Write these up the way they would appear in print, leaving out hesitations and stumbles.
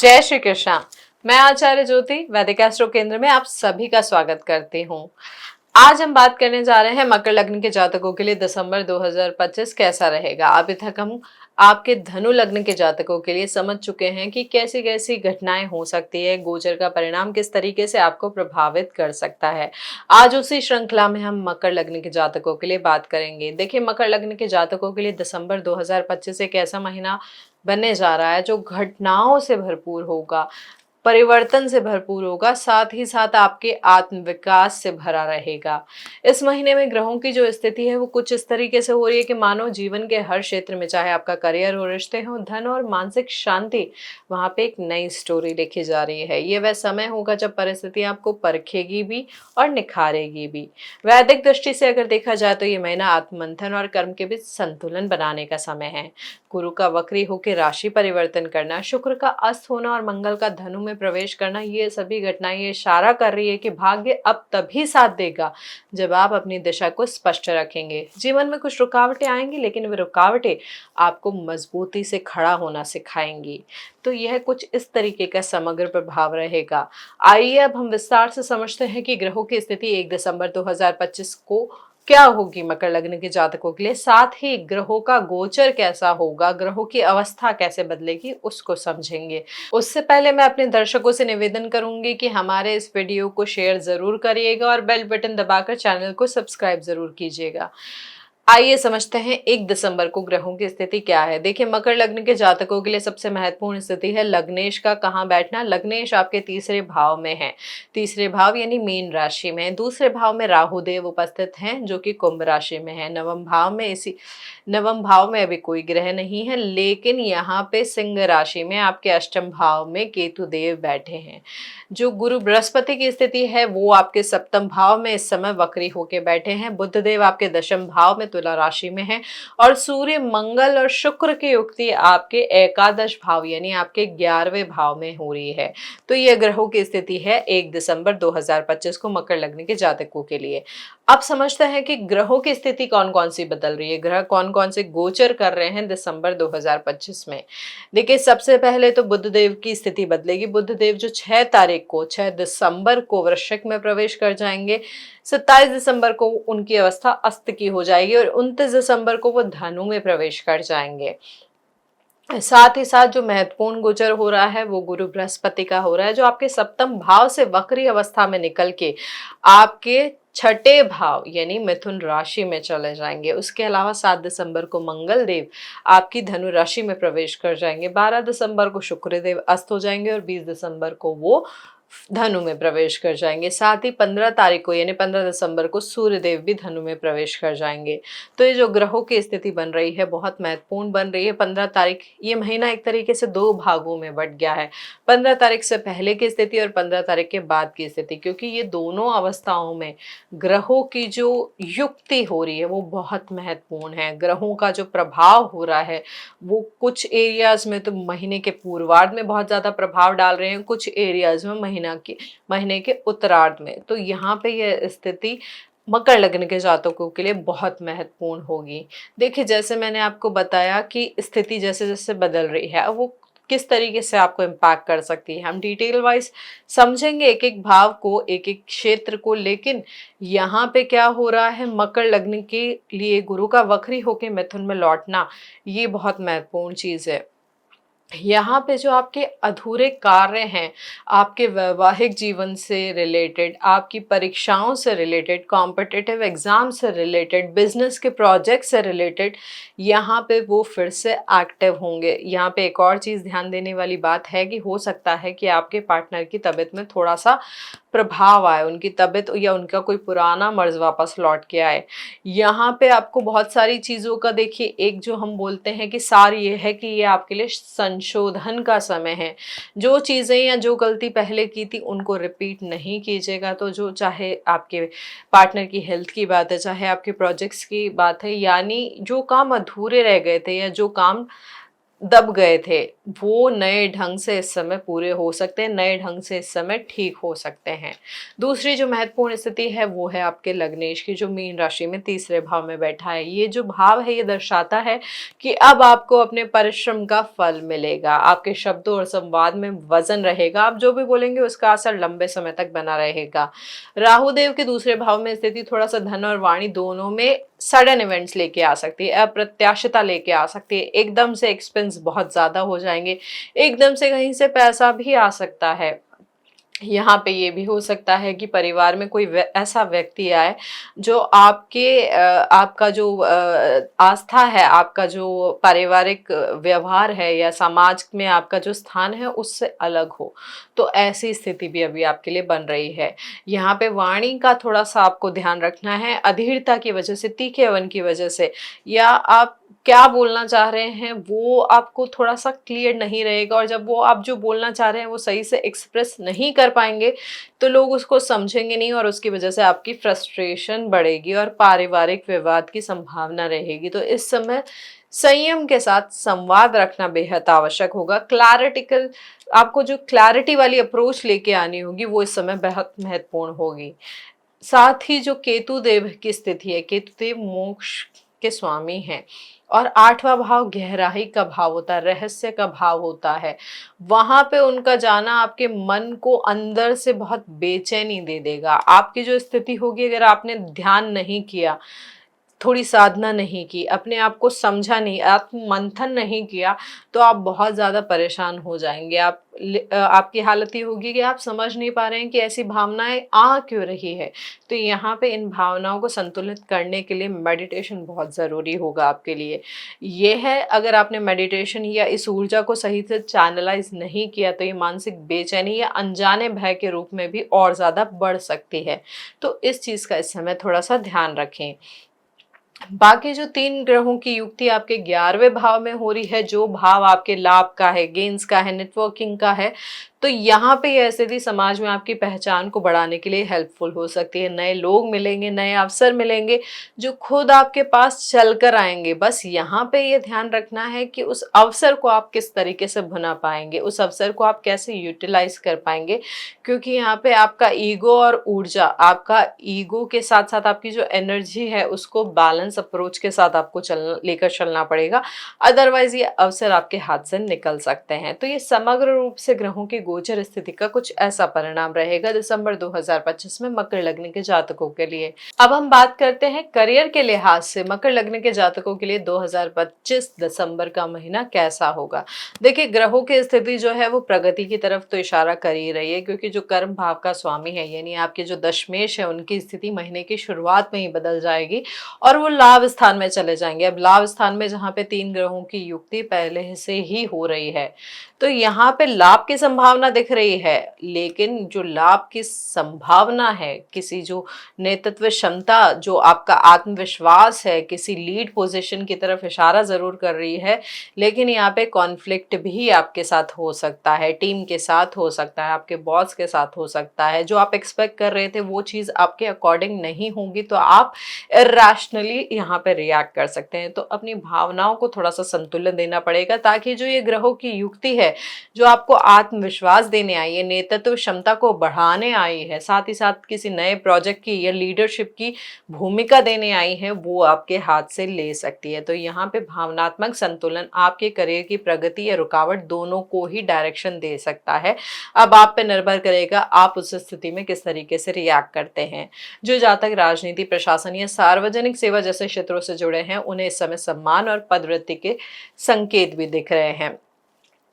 जय श्री कृष्णा। मैं आचार्य ज्योति वैदिक एस्ट्रो केंद्र में आप सभी का स्वागत करती हूँ। आज हम बात करने जा रहे हैं मकर लग्न के जातकों के लिए दिसंबर 2025 कैसा रहेगा। अभी तक हम आपके धनु लग्न के जातकों के लिए समझ चुके हैं कि कैसी कैसी घटनाएं हो सकती है, गोचर का परिणाम किस तरीके से आपको प्रभावित कर सकता है। आज उसी श्रृंखला में हम मकर लग्न के जातकों के लिए बात करेंगे। देखिए, मकर लग्न के जातकों के लिए दिसंबर 2025 एक ऐसा महीना बनने जा रहा है जो घटनाओं से भरपूर होगा, परिवर्तन से भरपूर होगा, साथ ही साथ आपके आत्मविकास से भरा रहेगा। इस महीने में ग्रहों की जो स्थिति है वो कुछ इस तरीके से हो रही है कि मानो जीवन के हर क्षेत्र में, चाहे आपका करियर हो, रिश्ते हो, धन और मानसिक शांति, वहां पे एक नई स्टोरी लिखी जा रही है। ये वह समय होगा जब परिस्थिति आपको परखेगी भी और निखारेगी भी। वैदिक दृष्टि से अगर देखा जाए तो ये महीना आत्ममंथन और कर्म के बीच संतुलन बनाने का समय है। गुरु का वक्री होकर राशि परिवर्तन करना, शुक्र का अस्त होना और मंगल का धनु में प्रवेश करना, ये सभी घटनाएं ये इशारा कर रही है कि भाग्य अब तभी साथ देगा जब आप अपनी दिशा को स्पष्ट रखेंगे। जीवन में कुछ रुकावटें आएंगी, लेकिन वे रुकावटें आपको मजबूती से खड़ा होना सिखाएंगी। तो यह कुछ इस तरीके का समग्र प्रभाव रहेगा। आइए अब हम विस्तार से समझते हैं कि ग्रहों की स्थिति 1 दिसंबर 2025 को क्या होगी मकर लग्न के जातकों के लिए, साथ ही ग्रहों का गोचर कैसा होगा, ग्रहों की अवस्था कैसे बदलेगी, उसको समझेंगे। उससे पहले मैं अपने दर्शकों से निवेदन करूंगी कि हमारे इस वीडियो को शेयर जरूर करिएगा और बेल बटन दबाकर चैनल को सब्सक्राइब जरूर कीजिएगा। आइए समझते हैं 1 दिसंबर को ग्रहों की स्थिति क्या है। देखिए, मकर लग्न के जातकों के लिए सबसे महत्वपूर्ण स्थिति है लग्नेश का कहाँ बैठना। लग्नेश आपके तीसरे भाव में है, तीसरे भाव यानी मीन राशि में। दूसरे भाव में राहु देव उपस्थित हैं जो कि कुंभ राशि में है। नवम भाव में अभी कोई ग्रह नहीं है, लेकिन यहाँ पे सिंह राशि में आपके अष्टम भाव में केतु देव बैठे हैं। जो गुरु बृहस्पति की स्थिति है वो आपके सप्तम भाव में इस समय वक्री होके बैठे हैं। बुध देव आपके दशम भाव में तुला राशि में है और सूर्य, मंगल और शुक्र की युक्ति आपके एकादश भाव यानी आपके 11वें भाव में हो रही है। तो ये ग्रहों की स्थिति है 1 दिसंबर 2025 को मकर लग्न के जातकों के लिए। अब समझते हैं कि ग्रहों की स्थिति कौन कौन सी बदल रही है, ग्रह कौन कौन से गोचर कर रहे हैं दिसंबर 2025 में। देखिए, सबसे पहले तो बुध देव की स्थिति बदलेगी। बुध देव जो 6 दिसंबर को वृश्चिक में प्रवेश कर जाएंगे, 27 दिसंबर को उनकी अवस्था अस्त की हो जाएगी और 29 दिसंबर को वो धनु में प्रवेश कर जाएंगे। साथ ही साथ जो महत्वपूर्ण गोचर हो रहा है वो गुरु बृहस्पति का हो रहा है, जो आपके सप्तम भाव से वक्री अवस्था में निकल के आपके छठे भाव यानी मिथुन राशि में चले जाएंगे। उसके अलावा 7 दिसंबर को मंगल देव आपकी धनु राशि में प्रवेश कर जाएंगे। 12 दिसंबर को शुक्र देव अस्त हो जाएंगे और 20 दिसंबर को वो धनु में प्रवेश कर जाएंगे। साथ ही 15 तारीख को यानी 15 दिसंबर को सूर्य देव भी धनु में प्रवेश कर जाएंगे। तो ये जो ग्रहों की स्थिति बन रही है बहुत महत्वपूर्ण बन रही है। 15 तारीख, ये महीना एक तरीके से दो भागों में बट गया है। 15 तारीख से पहले की स्थिति और 15 तारीख के बाद की स्थिति, क्योंकि ये दोनों अवस्थाओं में ग्रहों की जो युक्ति हो रही है वो बहुत महत्वपूर्ण है। ग्रहों का जो प्रभाव हो रहा है वो कुछ एरियाज में तो महीने के पूर्वार्ध में बहुत ज्यादा प्रभाव डाल रहे हैं, कुछ एरियाज में महीने के उत्तरार्ध में। तो यहाँ पे यह स्थिति मकर लग्न के जातकों के लिए बहुत महत्वपूर्ण होगी। देखिए, जैसे मैंने आपको बताया कि स्थिति जैसे जैसे बदल रही है वो किस तरीके से आपको इम्पैक्ट कर सकती है, हम डिटेल वाइज समझेंगे एक एक भाव को, एक एक क्षेत्र को। लेकिन यहाँ पे क्या हो रहा है, मकर लग्न के लिए गुरु का वक्री होके मिथुन में लौटना ये बहुत महत्वपूर्ण चीज है। यहाँ पे जो आपके अधूरे कार्य हैं, आपके वैवाहिक जीवन से रिलेटेड, आपकी परीक्षाओं से रिलेटेड, कॉम्पिटिटिव एग्जाम से रिलेटेड, बिजनेस के प्रोजेक्ट से रिलेटेड, यहाँ पे वो फिर से एक्टिव होंगे। यहाँ पे एक और चीज़ ध्यान देने वाली बात है कि हो सकता है कि आपके पार्टनर की तबीयत में थोड़ा सा प्रभाव आए, उनकी तबीयत या उनका कोई पुराना मर्ज वापस लौट के आए। यहाँ पे आपको बहुत सारी चीज़ों का, देखिए, एक जो हम बोलते हैं कि सार ये है कि ये आपके लिए संशोधन का समय है। जो चीज़ें या जो गलती पहले की थी उनको रिपीट नहीं कीजिएगा। तो जो, चाहे आपके पार्टनर की हेल्थ की बात है, चाहे आपके प्रोजेक्ट्स की बात है, यानी जो काम अधूरे रह गए थे या जो काम दब गए थे, वो नए ढंग से इस समय पूरे हो सकते हैं, नए ढंग से इस समय ठीक हो सकते हैं। दूसरी जो महत्वपूर्ण स्थिति है वो है आपके लग्नेश की, जो मीन राशि में तीसरे भाव में बैठा है। ये जो भाव है ये दर्शाता है कि अब आपको अपने परिश्रम का फल मिलेगा, आपके शब्दों और संवाद में वजन रहेगा, आप जो भी बोलेंगे उसका असर लंबे समय तक बना रहेगा। राहु देव के दूसरे भाव में स्थिति थोड़ा सा धन और वाणी दोनों में सडन इवेंट्स लेके आ सकती है, अप्रत्याशिता लेके आ सकती है, एकदम से एक्सपेंस बहुत ज्यादा हो जाएंगे, एकदम से कहीं से पैसा भी आ सकता है। यहाँ पे ये भी हो सकता है कि परिवार में कोई ऐसा व्यक्ति आए जो आपका जो आस्था है, आपका जो पारिवारिक व्यवहार है या समाज में आपका जो स्थान है उससे अलग हो। तो ऐसी स्थिति भी अभी आपके लिए बन रही है। यहाँ पे वाणी का थोड़ा सा आपको ध्यान रखना है, अधीरता की वजह से, तीखेपन की वजह से, या आप क्या बोलना चाह रहे हैं वो आपको थोड़ा सा क्लियर नहीं रहेगा, और जब वो आप जो बोलना चाह रहे हैं वो सही से एक्सप्रेस नहीं कर पाएंगे तो लोग उसको समझेंगे नहीं, और उसकी वजह से आपकी फ्रस्ट्रेशन बढ़ेगी और पारिवारिक विवाद की संभावना रहेगी। तो इस समय संयम के साथ संवाद रखना बेहद आवश्यक होगा। क्लैरिटिकल, आपको जो क्लैरिटी वाली अप्रोच लेके आनी होगी वो इस समय बहुत महत्वपूर्ण होगी। साथ ही जो केतु देव की स्थिति है, केतु देव मोक्ष के स्वामी हैं, और आठवां भाव गहराई का भाव होता है, रहस्य का भाव होता है। वहां पे उनका जाना आपके मन को अंदर से बहुत बेचैनी दे देगा। आपकी जो स्थिति होगी, अगर आपने ध्यान नहीं किया, थोड़ी साधना नहीं की, अपने आप को समझा नहीं, आत्म मंथन नहीं किया, तो आप बहुत ज़्यादा परेशान हो जाएंगे। आपकी हालत ये होगी कि आप समझ नहीं पा रहे हैं कि ऐसी भावनाएं आ क्यों रही है। तो यहाँ पे इन भावनाओं को संतुलित करने के लिए मेडिटेशन बहुत ज़रूरी होगा आपके लिए। ये है, अगर आपने मेडिटेशन या इस ऊर्जा को सही से चैनलाइज नहीं किया तो ये मानसिक बेचैनी या अनजाने भय के रूप में भी और ज़्यादा बढ़ सकती है। तो इस चीज़ का इस समय थोड़ा सा ध्यान रखें। बाकी जो 3 ग्रहों की युक्ति आपके 11वें भाव में हो रही है, जो भाव आपके लाभ का है, गेन्स का है, नेटवर्किंग का है, तो यहाँ पे ये स्थिति समाज में आपकी पहचान को बढ़ाने के लिए हेल्पफुल हो सकती है। नए लोग मिलेंगे, नए अवसर मिलेंगे जो खुद आपके पास चलकर आएंगे। बस यहाँ पे ये ध्यान रखना है कि उस अवसर को आप किस तरीके से भुना पाएंगे, उस अवसर को आप कैसे यूटिलाइज कर पाएंगे, क्योंकि यहाँ पे आपका ईगो और ऊर्जा, आपका ईगो के साथ साथ आपकी जो एनर्जी है उसको बैलेंस अप्रोच के साथ आपको लेकर चलना पड़ेगा, अदरवाइज ये अवसर आपके हाथ से निकल सकते हैं। तो ये समग्र रूप से ग्रहों की गोचर स्थिति का कुछ ऐसा परिणाम रहेगा दिसंबर 2025 में मकर लग्न के जातकों के लिए। अब हम बात करते हैं करियर के लिहाज से मकर लग्न के जातकों के लिए 2025 दिसंबर का महीना कैसा होगा। देखिए, ग्रहों की स्थिति जो है वो प्रगति की तरफ तो इशारा कर ही रही है, क्योंकि जो कर्म भाव का स्वामी है यानी आपके जो दशमेश है उनकी स्थिति महीने की शुरुआत में ही बदल जाएगी और वो लाभ स्थान में चले जाएंगे। अब लाभ स्थान में जहाँ पे 3 ग्रहों की युक्ति पहले से ही हो रही है, तो यहाँ पे लाभ की संभावना दिख रही है, लेकिन जो लाभ की संभावना है, किसी जो नेतृत्व क्षमता, जो आपका आत्मविश्वास है, किसी लीड पोजीशन की तरफ इशारा जरूर कर रही है, लेकिन यहाँ पे कॉन्फ्लिक्ट भी आपके साथ हो सकता है, टीम के साथ हो सकता है, आपके बॉस के साथ हो सकता है। जो आप एक्सपेक्ट कर रहे थे वो चीज़ आपके अकॉर्डिंग नहीं होगी तो आप इरैशनली यहाँ पे रिएक्ट कर सकते हैं। तो अपनी भावनाओं को थोड़ा सा संतुलन देना पड़ेगा, ताकि जो ये ग्रहों की युक्ति है जो आपको आत्मविश्वास देने आई है, नेतृत्व क्षमता को बढ़ाने आई है, साथ ही साथ किसी नए प्रोजेक्ट की या लीडरशिप की भूमिका देने आई है, वो आपके हाथ से ले सकती है। तो यहाँ पे भावनात्मक संतुलन आपके करियर की प्रगति या रुकावट दोनों को ही डायरेक्शन दे सकता है। अब आप पे निर्भर करेगा आप उस स्थिति में किस तरीके से रिएक्ट करते हैं। जो जातक राजनीति, प्रशासन या सार्वजनिक सेवा जैसे क्षेत्रों से जुड़े हैं उन्हें इस समय सम्मान और पदोन्नति के संकेत भी दिख रहे हैं।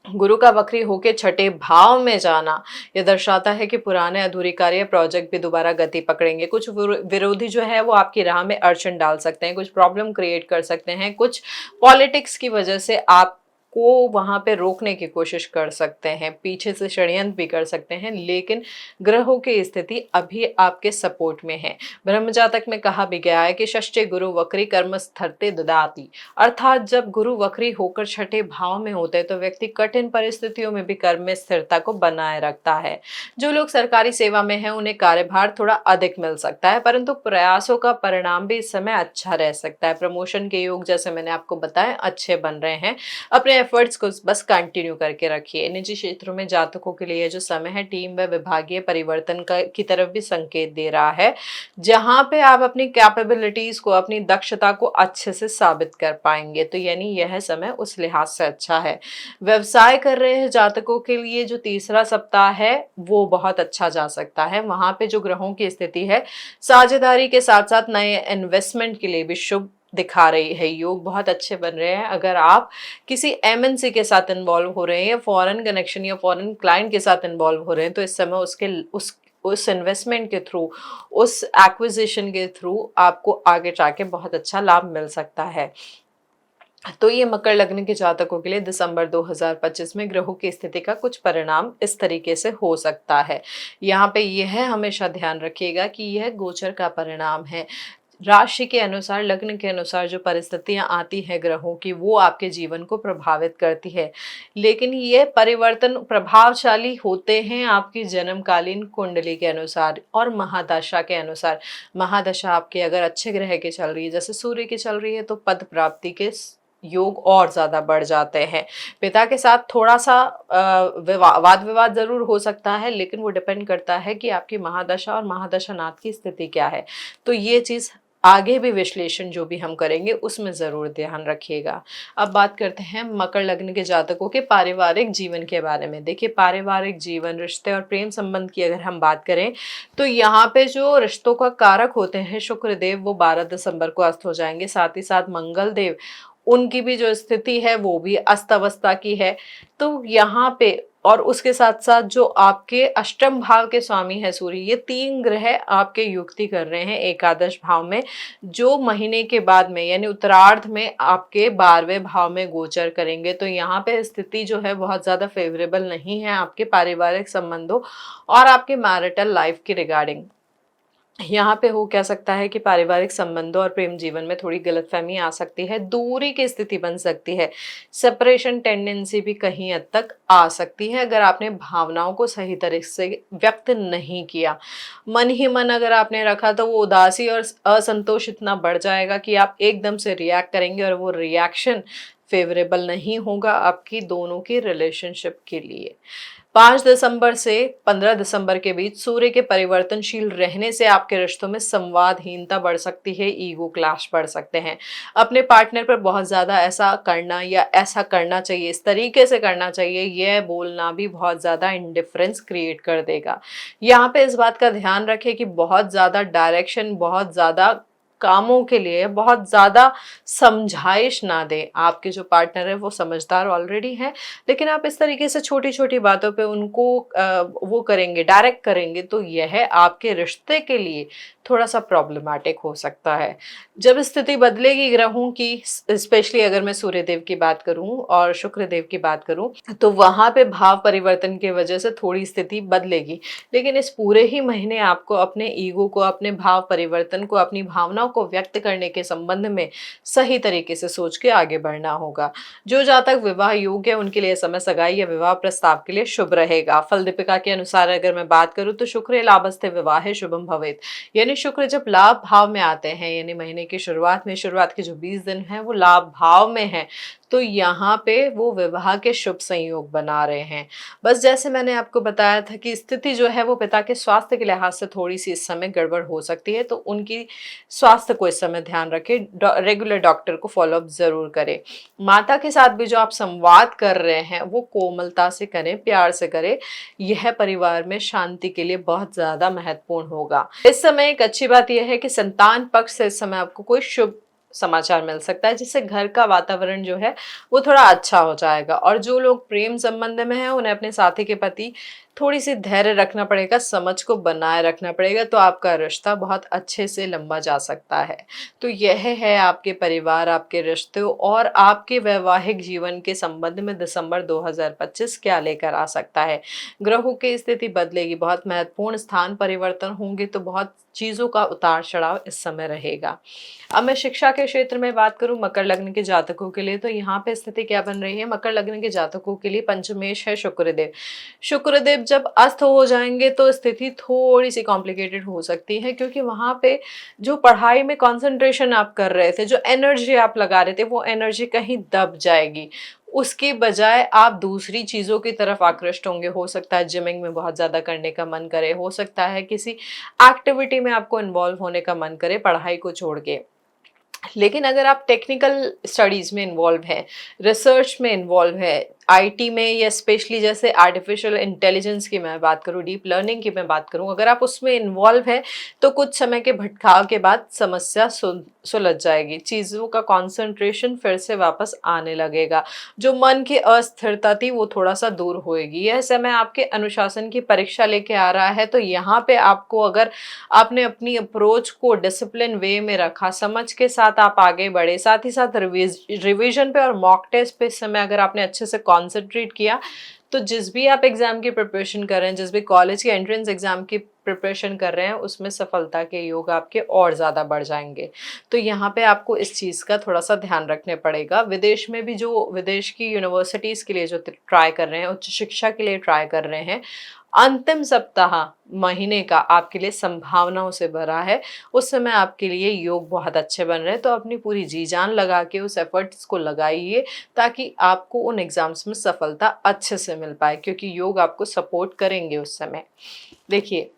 गुरु का वक्री होके छठे भाव में जाना यह दर्शाता है कि पुराने अधूरे कार्य प्रोजेक्ट भी दोबारा गति पकड़ेंगे। कुछ विरोधी जो है वो आपकी राह में अड़चन डाल सकते हैं, कुछ प्रॉब्लम क्रिएट कर सकते हैं, कुछ पॉलिटिक्स की वजह से आप को वहां पे रोकने की कोशिश कर सकते हैं, पीछे से षड्यंत्र भी कर सकते हैं, लेकिन ग्रहों की स्थिति अभी आपके सपोर्ट में है। ब्रह्म जातक में कहा भी गया है कि षष्ठे गुरु वक्री कर्म स्थिरते ददाति, अर्थात जब गुरु वक्री होकर छठे भाव में होते हैं तो व्यक्ति कठिन परिस्थितियों में भी कर्म में स्थिरता को बनाए रखता है। जो लोग सरकारी सेवा में हैं उन्हें कार्यभार थोड़ा अधिक मिल सकता है, परंतु प्रयासों का परिणाम भी इस समय अच्छा रह सकता है। प्रमोशन के योग जैसे मैंने आपको बताया अच्छे बन रहे हैं। अपने एफर्ट्स को बस कंटिन्यू करके रखिए। निजी क्षेत्रों में जातकों के लिए जो समय है टीम व विभागीय परिवर्तन की तरफ भी संकेत दे रहा है, जहां पे आप अपनी कैपेबिलिटीज को, अपनी दक्षता को अच्छे से साबित कर पाएंगे। तो यानी यह समय उस लिहाज से अच्छा है। व्यवसाय कर रहे हैं जातकों के लिए जो तीसरा सप्ताह है वो बहुत अच्छा जा सकता है। वहां पे जो ग्रहों की स्थिति है, साझेदारी के साथ साथ नए इन्वेस्टमेंट के लिए भी शुभ दिखा रही है। योग बहुत अच्छे बन रहे हैं। अगर आप किसी एमएनसी के साथ इन्वॉल्व हो रहे हैं या फॉरेन कनेक्शन या फॉरेन क्लाइंट के साथ इन्वॉल्व हो रहे हैं, तो इस समय उस इन्वेस्टमेंट के थ्रू, उस एक्विजिशन के थ्रू आपको आगे जाके बहुत अच्छा लाभ मिल सकता है। तो ये मकर लग्न के जातकों के लिए दिसंबर 2025 में ग्रहों की स्थिति का कुछ परिणाम इस तरीके से हो सकता है। यहाँ पे यह हमेशा ध्यान रखिएगा कि यह गोचर का परिणाम है। राशि के अनुसार, लग्न के अनुसार जो परिस्थितियां आती है ग्रहों की, वो आपके जीवन को प्रभावित करती है। लेकिन ये परिवर्तन प्रभावशाली होते हैं आपकी जन्मकालीन कुंडली के अनुसार और महादशा के अनुसार। महादशा आपके अगर अच्छे ग्रह की चल रही है, जैसे सूर्य की चल रही है, तो पद प्राप्ति के योग और ज्यादा बढ़ जाते हैं। पिता के साथ थोड़ा सा वाद विवाद जरूर हो सकता है, लेकिन वो डिपेंड करता है कि आपकी महादशा और महादशा नाथ की स्थिति क्या है। तो ये चीज आगे भी विश्लेषण जो भी हम करेंगे उसमें जरूर ध्यान रखिएगा। अब बात करते हैं मकर लग्न के जातकों के पारिवारिक जीवन के बारे में। देखिए, पारिवारिक जीवन, रिश्ते और प्रेम संबंध की अगर हम बात करें, तो यहाँ पे जो रिश्तों का कारक होते हैं शुक्र देव, वो 12 दिसंबर को अस्त हो जाएंगे। साथ ही साथ मंगल देव, उनकी भी जो स्थिति है वो भी अस्त अवस्था की है। तो यहाँ पे और उसके साथ साथ जो आपके अष्टम भाव के स्वामी है सूर्य, ये 3 ग्रह आपके युक्ति कर रहे हैं एकादश भाव में, जो महीने के बाद में यानी उत्तरार्ध में आपके 12वें भाव में गोचर करेंगे। तो यहाँ पे स्थिति जो है बहुत ज्यादा फेवरेबल नहीं है आपके पारिवारिक संबंधों और आपके मैरिटल लाइफ की रिगार्डिंग। यहाँ पे हो क्या सकता है कि पारिवारिक संबंधों और प्रेम जीवन में थोड़ी गलतफहमी आ सकती है, दूरी की स्थिति बन सकती है, सेपरेशन टेंडेंसी भी कहीं हद तक आ सकती है अगर आपने भावनाओं को सही तरह से व्यक्त नहीं किया। मन ही मन अगर आपने रखा तो वो उदासी और असंतोष इतना बढ़ जाएगा कि आप एकदम से रिएक्ट करेंगे और वो रिएक्शन फेवरेबल नहीं होगा आपकी दोनों की रिलेशनशिप के लिए। 5 दिसंबर से 15 दिसंबर के बीच सूर्य के परिवर्तनशील रहने से आपके रिश्तों में संवादहीनता बढ़ सकती है, ईगो क्लैश बढ़ सकते हैं। अपने पार्टनर पर बहुत ज्यादा ऐसा करना या ऐसा करना चाहिए, इस तरीके से करना चाहिए, यह बोलना भी बहुत ज्यादा इंडिफरेंस क्रिएट कर देगा। यहाँ पे इस बात का ध्यान रखें कि बहुत ज्यादा डायरेक्शन, बहुत ज्यादा कामों के लिए बहुत ज्यादा समझाइश ना दें। आपके जो पार्टनर है वो समझदार ऑलरेडी हैं, लेकिन आप इस तरीके से छोटी छोटी बातों पे उनको वो करेंगे, डायरेक्ट करेंगे, तो यह आपके रिश्ते के लिए थोड़ा सा प्रॉब्लमैटिक हो सकता है। जब स्थिति बदलेगी ग्रहों की, स्पेशली अगर मैं सूर्य देव की बात करूं और शुक्र देव की बात करूं, तो वहां पे भाव परिवर्तन की वजह से थोड़ी स्थिति बदलेगी। लेकिन इस पूरे ही महीने आपको अपने ईगो को, अपने भाव परिवर्तन को, अपनी भावनाओं को व्यक्त करने के संबंध में सही तरीके से सोच के आगे बढ़ना होगा। जो जातक विवाह योग्य है उनके लिए समय सगाई या विवाह प्रस्ताव के लिए शुभ रहेगा। फल दीपिका के अनुसार अगर मैं बात करूं तो शुक्र लाभस्थे विवाह शुभम भवेत, यानी शुक्र जब लाभ भाव में आते हैं, यानी महीने की शुरुआत में, शुरुआत के जो 20 दिन हैं वो लाभ भाव में हैं, तो यहाँ पे वो विवाह के शुभ संयोग बना रहे हैं। बस जैसे मैंने आपको बताया था कि स्थिति जो है वो पिता के स्वास्थ्य के लिहाज से थोड़ी सी इस समय गड़बड़ हो सकती है, तो उनकी स्वास्थ्य को इस समय ध्यान रखें, रेगुलर डॉक्टर को फॉलोअप जरूर करें। माता के साथ भी जो आप संवाद कर रहे हैं वो कोमलता से करें, प्यार से करें, यह परिवार में शांति के लिए बहुत ज्यादा महत्वपूर्ण होगा। इस समय एक अच्छी बात यह है कि संतान पक्ष से इस समय आपको कोई शुभ समाचार मिल सकता है, जिससे घर का वातावरण जो है वो थोड़ा अच्छा हो जाएगा। और जो लोग प्रेम संबंध में हैं उन्हें अपने साथी के प्रति थोड़ी सी धैर्य रखना पड़ेगा, समझ को बनाए रखना पड़ेगा, तो आपका रिश्ता बहुत अच्छे से लंबा जा सकता है। तो यह है आपके परिवार, आपके रिश्तों और आपके वैवाहिक जीवन के संबंध में दिसंबर 2025 क्या लेकर आ सकता है। ग्रहों की स्थिति बदलेगी, बहुत महत्वपूर्ण स्थान परिवर्तन होंगे, तो बहुत चीजों का उतार चढ़ाव इस समय रहेगा। अब मैं शिक्षा के क्षेत्र में बात करूं मकर लग्न के जातकों के लिए, तो यहाँ पे स्थिति क्या बन रही है। मकर लग्न के जातकों के लिए पंचमेश है शुक्रदेव। शुक्रदेव जब अस्त हो जाएंगे तो स्थिति थोड़ी सी कॉम्प्लिकेटेड हो सकती है, क्योंकि वहां पे जो पढ़ाई में कंसंट्रेशन आप कर रहे थे, जो एनर्जी आप लगा रहे थे, वो एनर्जी कहीं दब जाएगी। उसके बजाय आप दूसरी चीज़ों की तरफ आकृष्ट होंगे। हो सकता है जिमिंग में बहुत ज़्यादा करने का मन करे, हो सकता है किसी एक्टिविटी में आपको इन्वॉल्व होने का मन करे पढ़ाई को छोड़ के। लेकिन अगर आप टेक्निकल स्टडीज़ में इन्वॉल्व हैं, रिसर्च में इन्वॉल्व है, आईटी में या स्पेशली जैसे आर्टिफिशियल इंटेलिजेंस की मैं बात करूँ, डीप लर्निंग की मैं बात करूँ, अगर आप उसमें इन्वॉल्व हैं, तो कुछ समय के भटकाव के बाद समस्या सुलझ जाएगी। चीज़ों का कॉन्सन्ट्रेशन फिर से वापस आने लगेगा। जो मन की अस्थिरता थी वो थोड़ा-सा दूर होएगी। यह समय आपके अनुशासन की परीक्षा लेके आ रहा है, तो यहाँ पे आपको अगर आपने अपनी अप्रोच को डिसिप्लिन वे में रखा, समझ के साथ आप आगे बढ़े, साथ ही साथ रिवीजन पे और मॉक टेस्ट पे इस समय अगर आपने अच्छे से कॉन्सेंट्रेट किया, तो जिस भी आप एग्जाम की प्रिपरेशन कर रहे हैं, जिस भी कॉलेज के एंट्रेंस एग्जाम की प्रिपरेशन कर रहे हैं, उसमें सफलता के योग आपके और ज़्यादा बढ़ जाएंगे। तो यहाँ पे आपको इस चीज़ का थोड़ा सा ध्यान रखने पड़ेगा। विदेश में भी जो विदेश की यूनिवर्सिटीज़ के लिए जो ट्राई कर रहे हैं, उच्च शिक्षा के लिए ट्राई कर रहे हैं, अंतिम सप्ताह महीने का आपके लिए संभावनाओं से भरा है। उस समय आपके लिए योग बहुत अच्छे बन रहे हैं, तो अपनी पूरी जी जान लगा के उस एफर्ट्स को लगाइए, ताकि आपको उन एग्जाम्स में सफलता अच्छे से मिल पाए, क्योंकि योग आपको सपोर्ट करेंगे उस समय। देखिए,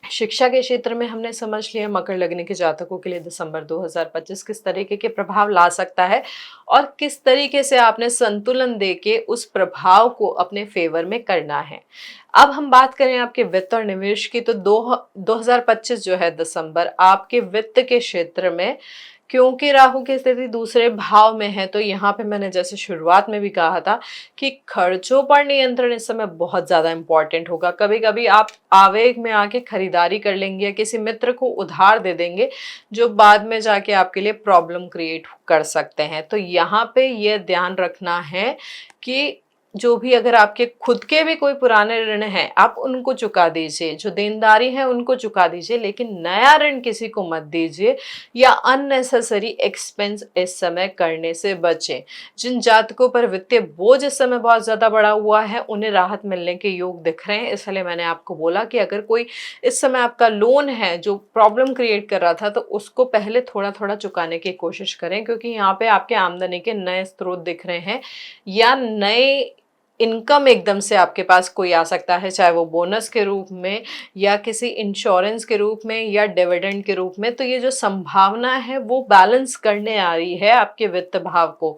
शिक्षा के क्षेत्र में हमने समझ लिया मकर लग्न के जातकों के लिए दिसंबर 2025 किस तरीके के प्रभाव ला सकता है, और किस तरीके से आपने संतुलन देके उस प्रभाव को अपने फेवर में करना है। अब हम बात करें आपके वित्त और निवेश की, तो 2025 जो है दिसंबर आपके वित्त के क्षेत्र में, क्योंकि राहु की स्थिति दूसरे भाव में है, तो यहाँ पे मैंने जैसे शुरुआत में भी कहा था कि खर्चों पर नियंत्रण इस समय बहुत ज्यादा इंपॉर्टेंट होगा। कभी कभी आप आवेग में आके खरीदारी कर लेंगे या किसी मित्र को उधार दे देंगे, जो बाद में जाके आपके लिए प्रॉब्लम क्रिएट कर सकते हैं। तो यहाँ पे ये ध्यान रखना है कि जो भी, अगर आपके खुद के भी कोई पुराने ऋण हैं, आप उनको चुका दीजिए, जो देनदारी है उनको चुका दीजिए, लेकिन नया ऋण किसी को मत दीजिए या अननेसेसरी एक्सपेंस इस समय करने से बचें। जिन जातकों पर वित्तीय बोझ इस समय बहुत ज्यादा बढ़ा हुआ है, उन्हें राहत मिलने के योग दिख रहे हैं। इसलिए मैंने आपको बोला कि अगर कोई इस समय आपका लोन है जो प्रॉब्लम क्रिएट कर रहा था, तो उसको पहले थोड़ा थोड़ा चुकाने की कोशिश करें, क्योंकि यहाँ पे आपके आमदनी के नए स्रोत दिख रहे हैं या नए इनकम एकदम से आपके पास कोई आ सकता है, चाहे वो बोनस के रूप में या किसी इंश्योरेंस के रूप में या डिविडेंड के रूप में। तो ये जो संभावना है वो बैलेंस करने आ रही है आपके वित्त भाव को।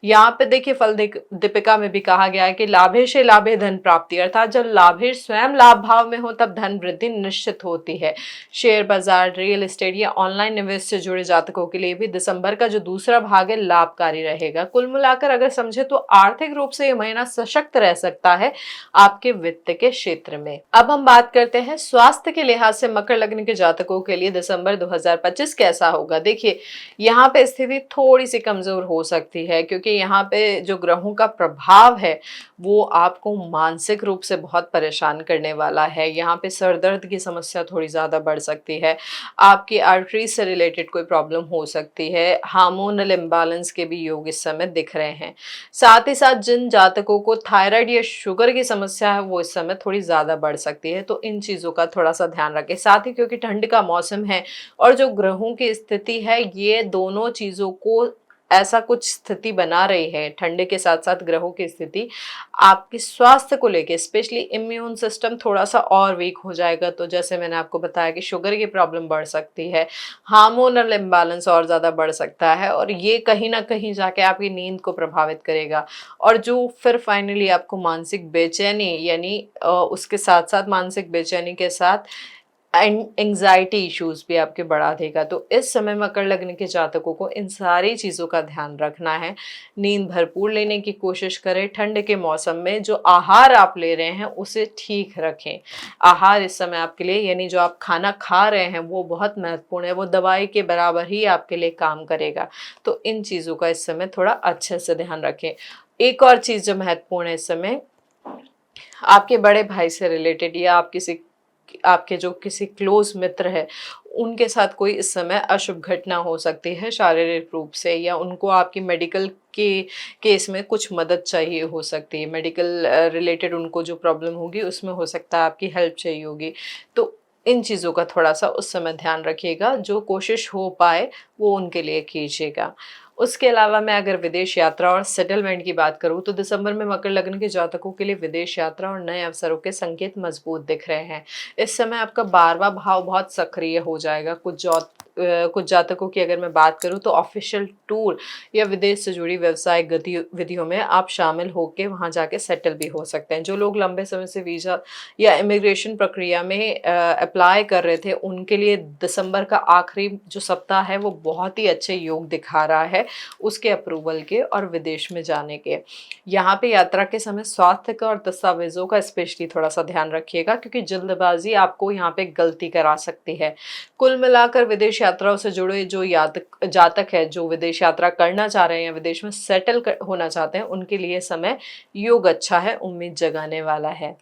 यहाँ पे देखिए, फल दीपिका में भी कहा गया है कि लाभेशे लाभे धन प्राप्ति, अर्थात जब लाभेश स्वयं लाभ भाव में हो तब धन वृद्धि निश्चित होती है। शेयर बाजार, रियल एस्टेट या ऑनलाइन निवेश से जुड़े जातकों के लिए भी दिसंबर का जो दूसरा भाग है लाभकारी रहेगा। कुल मिलाकर अगर समझे तो आर्थिक रूप से ये महीना सशक्त रह सकता है आपके वित्त के क्षेत्र में। अब हम बात करते हैं स्वास्थ्य के लिहाज से मकर लग्न के जातकों के लिए दिसंबर 2025 कैसा होगा। देखिए, यहाँ पे स्थिति थोड़ी सी कमजोर हो सकती है, क्योंकि यहाँ पे जो ग्रहों का प्रभाव है वो आपको मानसिक रूप से बहुत परेशान करने वाला है। यहाँ पे सर दर्द की समस्या थोड़ी ज्यादा बढ़ सकती है, आपकी आर्टरी से रिलेटेड कोई प्रॉब्लम हो सकती है, हार्मोनल इम्बैलेंस के भी योग इस समय दिख रहे हैं। साथ ही साथ जिन जातकों को थायराइड या शुगर की समस्या है वो इस समय थोड़ी ज्यादा बढ़ सकती है, तो इन चीजों का थोड़ा सा ध्यान रखें। साथ ही क्योंकि ठंड का मौसम है और जो ग्रहों की स्थिति है, ये दोनों चीजों को ऐसा कुछ स्थिति बना रही है, ठंड के साथ साथ ग्रहों की स्थिति आपके स्वास्थ्य को लेके, स्पेशली इम्यून सिस्टम थोड़ा सा और वीक हो जाएगा। तो जैसे मैंने आपको बताया कि शुगर की प्रॉब्लम बढ़ सकती है, हार्मोनल इम्बैलेंस और ज़्यादा बढ़ सकता है, और ये कहीं ना कहीं जाके आपकी नींद को प्रभावित करेगा, और जो फिर फाइनली आपको मानसिक बेचैनी, यानी उसके साथ साथ मानसिक बेचैनी के साथ एंग्जाइटी इश्यूज भी आपके बढ़ा देगा। तो इस समय मकर लग्न के जातकों को इन सारी चीज़ों का ध्यान रखना है। नींद भरपूर लेने की कोशिश करें। ठंड के मौसम में जो आहार आप ले रहे हैं उसे ठीक रखें। आहार इस समय आपके लिए, यानी जो आप खाना खा रहे हैं वो बहुत महत्वपूर्ण है, वो दवाई के बराबर ही आपके लिए काम करेगा। तो इन चीज़ों का इस समय थोड़ा अच्छे से ध्यान रखें। एक और चीज़ जो महत्वपूर्ण है इस समय, आपके बड़े भाई से रिलेटेड या आपके जो किसी क्लोज मित्र है, उनके साथ कोई इस समय अशुभ घटना हो सकती है शारीरिक रूप से, या उनको आपकी मेडिकल के केस में कुछ मदद चाहिए हो सकती है। मेडिकल रिलेटेड उनको जो प्रॉब्लम होगी उसमें हो सकता है आपकी हेल्प चाहिए होगी। तो इन चीज़ों का थोड़ा सा उस समय ध्यान रखिएगा, जो कोशिश हो पाए वो उनके लिए कीजिएगा। उसके अलावा मैं अगर विदेश यात्रा और सेटलमेंट की बात करूँ तो दिसंबर में मकर लग्न के जातकों के लिए विदेश यात्रा और नए अवसरों के संकेत मजबूत दिख रहे हैं। इस समय आपका 12वां भाव बहुत सक्रिय हो जाएगा। कुछ जातकों की अगर मैं बात करूँ तो ऑफिशियल टूर या विदेश से जुड़ी व्यवसायिक गतिविधियों में आप शामिल होके वहाँ जाके सेटल भी हो सकते हैं। जो लोग लंबे समय से वीज़ा या इमिग्रेशन प्रक्रिया में अप्लाई कर रहे थे, उनके लिए दिसंबर का आखिरी जो सप्ताह है वो बहुत ही अच्छे योग दिखा रहा है उसके अप्रूवल के और विदेश में जाने के। यहाँ पे यात्रा के समय स्वास्थ्य का और दस्तावेजों का स्पेशली थोड़ा सा ध्यान रखिएगा, क्योंकि जल्दबाजी आपको यहाँ पे गलती करा सकती है। कुल मिलाकर विदेश यात्राओं से जुड़े जो जातक है जो विदेश यात्रा करना चाह रहे हैं या विदेश में होना चाहते हैं, उनके लिए समय योग अच्छा है, उम्मीद जगाने वाला है।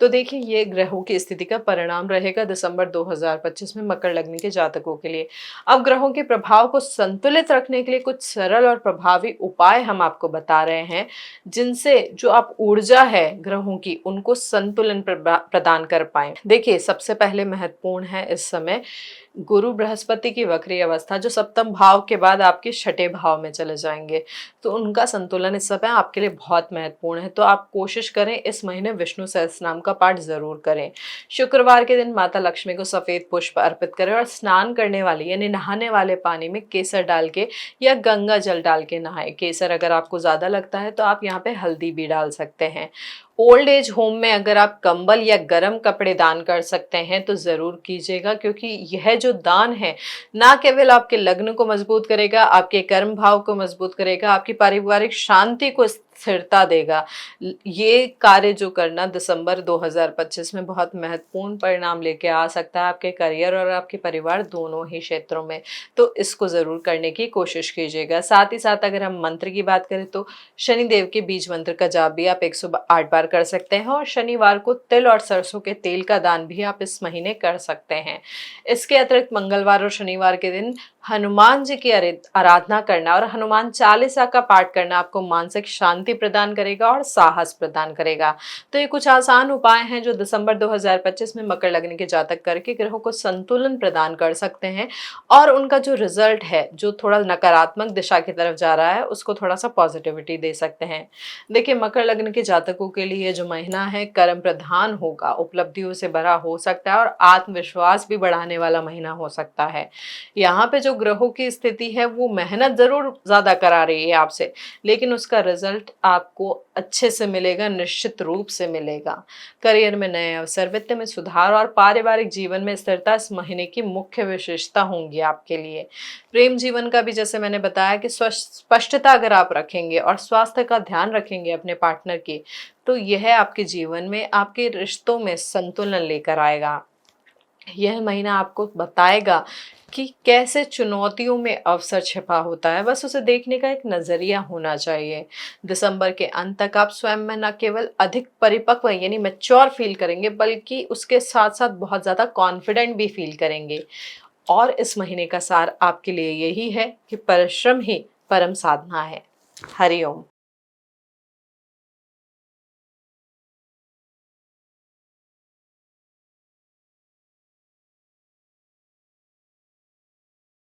तो देखिए, ये ग्रहों की स्थिति का परिणाम रहेगा दिसंबर 2025 में मकर लग्न के जातकों के लिए। अब ग्रहों के प्रभाव को संतुलित रखने के लिए कुछ सरल और प्रभावी उपाय हम आपको बता रहे हैं, जिनसे जो आप ऊर्जा है ग्रहों की उनको संतुलन प्रदान कर पाए। देखिए, सबसे पहले महत्वपूर्ण है इस समय गुरु बृहस्पति की वक्री अवस्था, जो सप्तम भाव के बाद आपके छठे भाव में चले जाएंगे, तो उनका संतुलन इस समय आपके लिए बहुत महत्वपूर्ण है। तो आप कोशिश करें इस महीने विष्णु सहस्त्रनाम का पाठ जरूर करें। शुक्रवार के दिन माता लक्ष्मी को सफेद पुष्प अर्पित करें और स्नान करने वाले यानी नहाने वाले पानी में केसर डाल के या गंगा जल डाल के नहाएं। केसर अगर आपको ज्यादा लगता है तो आप यहाँ पे हल्दी भी डाल सकते हैं। ओल्ड एज होम में अगर आप कंबल या गर्म कपड़े दान कर सकते हैं तो जरूर कीजिएगा, क्योंकि यह जो दान है ना केवल आपके लग्न को मजबूत करेगा, आपके कर्म भाव को मजबूत करेगा, आपकी पारिवारिक शांति को स्थिरता देगा। ये कार्य जो करना दिसंबर 2025 में बहुत महत्वपूर्ण परिणाम लेके आ सकता है आपके करियर और आपके परिवार दोनों ही क्षेत्रों में। तो इसको जरूर करने की कोशिश कीजिएगा। साथ ही साथ अगर हम मंत्र की बात करें तो शनिदेव के बीज मंत्र का जाप भी आप 108 बार कर सकते हैं और शनिवार को तिल और सरसों के तेल का दान भी आप इस महीने कर सकते हैं। इसके अतिरिक्त मंगलवार और शनिवार के दिन हनुमान जी की आराधना करना और हनुमान चालीसा का पाठ करना आपको मानसिक शांति प्रदान करेगा और साहस प्रदान करेगा। तो ये कुछ आसान उपाय हैं जो दिसंबर 2025 में मकर लग्न के जातक करके ग्रहों को संतुलन प्रदान कर सकते हैं और उनका जो रिजल्ट है जो थोड़ा नकारात्मक दिशा की तरफ जा रहा है उसको थोड़ा सा पॉजिटिविटी दे सकते हैं। देखिए, मकर लग्न के जातकों के लिए जो महीना है कर्म प्रधान होगा, उपलब्धियों से भरा हो सकता है और आत्मविश्वास भी बढ़ाने वाला महीना हो सकता है। यहाँ पे जो ग्रहों की स्थिति है वो मेहनत जरूर ज्यादा करा रही है आपसे, लेकिन उसका रिजल्ट आपको अच्छे से मिलेगा, निश्चित रूप से मिलेगा। करियर में नए अवसर, वित्त में सुधार और पारिवारिक जीवन में स्थिरता इस महीने की मुख्य विशेषता होंगी आपके लिए। प्रेम जीवन का भी जैसे मैंने बताया कि स्पष्टता अगर आप रखेंगे और स्वास्थ्य का ध्यान रखेंगे अपने पार्टनर की, तो यह आपके जीवन में आपके रिश्तों में संतुलन लेकर आएगा। यह महीना आपको बताएगा कि कैसे चुनौतियों में अवसर छिपा होता है, बस उसे देखने का एक नजरिया होना चाहिए। दिसंबर के अंत तक आप स्वयं में न केवल अधिक परिपक्व यानी मैच्योर फील करेंगे, बल्कि उसके साथ साथ बहुत ज्यादा कॉन्फिडेंट भी फील करेंगे। और इस महीने का सार आपके लिए यही है कि परिश्रम ही परम साधना है। हरिओम।